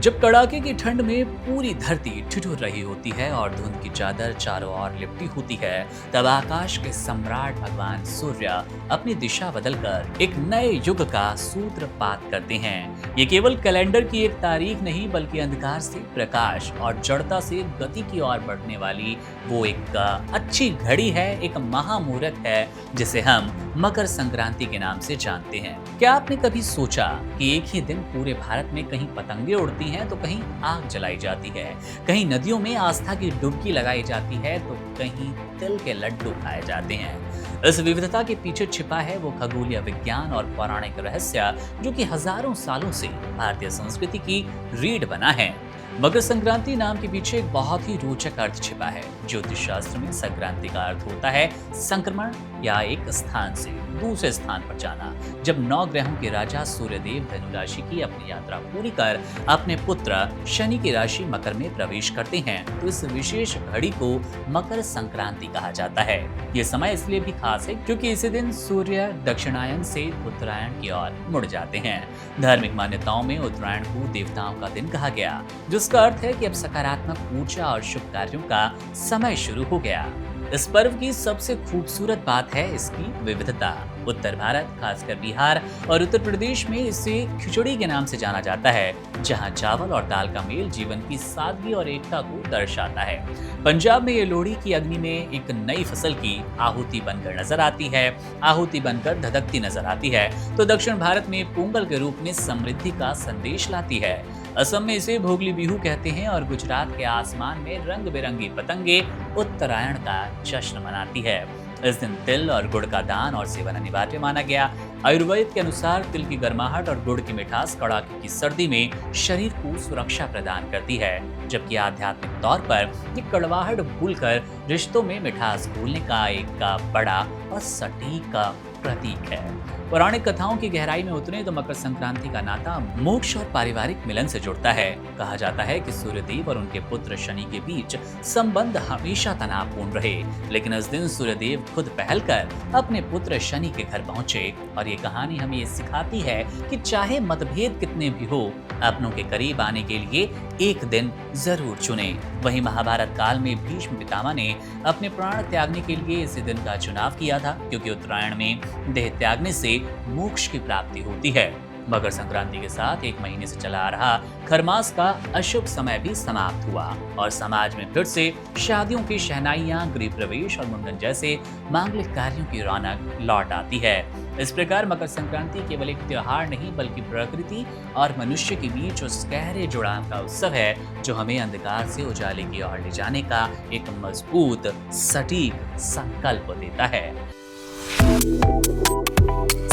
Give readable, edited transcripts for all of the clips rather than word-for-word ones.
जब कड़ाके की ठंड में पूरी धरती ठिठुर रही होती है और धुंध की चादर चारों ओर लिपटी होती है, तब आकाश के सम्राट भगवान सूर्य अपनी दिशा बदलकर एक नए युग का सूत्रपात करते हैं। ये केवल कैलेंडर की एक तारीख नहीं, बल्कि अंधकार से प्रकाश और जड़ता से गति की ओर बढ़ने वाली वो एक अच्छी घड़ी है, एक महामुहूर्त है जिसे हम मकर संक्रांति के नाम से जानते हैं। क्या आपने कभी सोचा कि एक ही दिन पूरे भारत में कहीं पतंगे उड़ती हैं तो कहीं आग जलाई जाती है, कहीं नदियों में आस्था की डुबकी लगाई जाती है तो कहीं तिल के लड्डू खाए जाते हैं। इस विविधता के पीछे छिपा है वो खगोलीय विज्ञान और पौराणिक रहस्य जो कि हजारों सालों से भारतीय संस्कृति की रीढ़ बना है। मकर संक्रांति नाम के पीछे एक बहुत ही रोचक अर्थ छिपा है। ज्योतिष शास्त्र में संक्रांति का अर्थ होता है संक्रमण या एक स्थान से दूसरे स्थान पर जाना। जब 9 ग्रहों के राजा सूर्यदेव धनु राशि की अपनी यात्रा पूरी कर अपने पुत्र शनि की राशि मकर में प्रवेश करते हैं तो इस विशेष घड़ी को मकर संक्रांति कहा जाता है। ये समय इसलिए भी खास है क्योंकि इसी दिन सूर्य दक्षिणायन से उत्तरायण की ओर मुड़ जाते हैं। धार्मिक मान्यताओं में उत्तरायण को देवताओं का दिन कहा गया, जिसका अर्थ है कि अब सकारात्मक ऊर्जा और शुभ कार्यों का समय शुरू हो गया। इस पर्व की सबसे खूबसूरत बात है इसकी विविधता। उत्तर भारत, खासकर बिहार और उत्तर प्रदेश में इसे खिचड़ी के नाम से जाना जाता है, जहां चावल और दाल का मेल जीवन की सादगी और एकता को दर्शाता है। पंजाब में ये लोहड़ी की अग्नि में एक नई फसल की आहुति बनकर नजर आती है, आहुति बनकर धधकती नजर आती है, तो दक्षिण भारत में पोंगल के रूप में समृद्धि का संदेश लाती है। असम में इसे भोगली बिहू कहते हैं और गुजरात के आसमान में रंग बिरंगी पतंगे उत्तरायण का जश्न मनाती है। इस दिन तिल और गुड़ का दान और सेवन अनिवार्य माना गया। आयुर्वेद के अनुसार तिल की गर्माहट और गुड़ की मिठास कड़ाके की सर्दी में शरीर को सुरक्षा प्रदान करती है, जबकि आध्यात्मिक तौर पर ये कड़वाहट भूलकर रिश्तों में मिठास घोलने का एक बड़ा और सटीक प्रतीक है। पौराणिक कथाओं की गहराई में उतरे तो मकर संक्रांति का नाता मोक्ष और पारिवारिक मिलन से जुड़ता है। कहा जाता है कि सूर्यदेव और उनके पुत्र शनि के बीच संबंध हमेशा तनावपूर्ण रहे, लेकिन इस दिन सूर्यदेव खुद पहल कर अपने पुत्र शनि के घर पहुंचे और ये कहानी हमें ये सिखाती है कि चाहे मतभेद कितने भी हो, अपनों के करीब आने के लिए एक दिन जरूर चुने। वहीं महाभारत काल में भीष्म पितामह ने अपने प्राण त्यागने के लिए इसी दिन का चुनाव किया था, क्योंकि उत्तरायण में देह त्यागने से मोक्ष की प्राप्ति होती है। मकर संक्रांति के साथ एक महीने से चला आ रहा खरमास का अशुभ समय भी समाप्त हुआ और समाज में फिर से शादियों की शहनाइयां, गृह प्रवेश और मुंडन जैसे मांगलिक कार्यों की रौनक लौट आती है। इस प्रकार मकर संक्रांति केवल एक त्योहार नहीं, बल्कि प्रकृति और मनुष्य के बीच उस गहरे जुड़ाव का उत्सव है जो हमें अंधकार से उजाले की ओर ले जाने का एक मजबूत सटीक संकल्प देता है।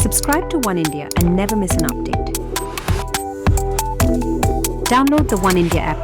Subscribe to One India and never miss an update. Download the One India app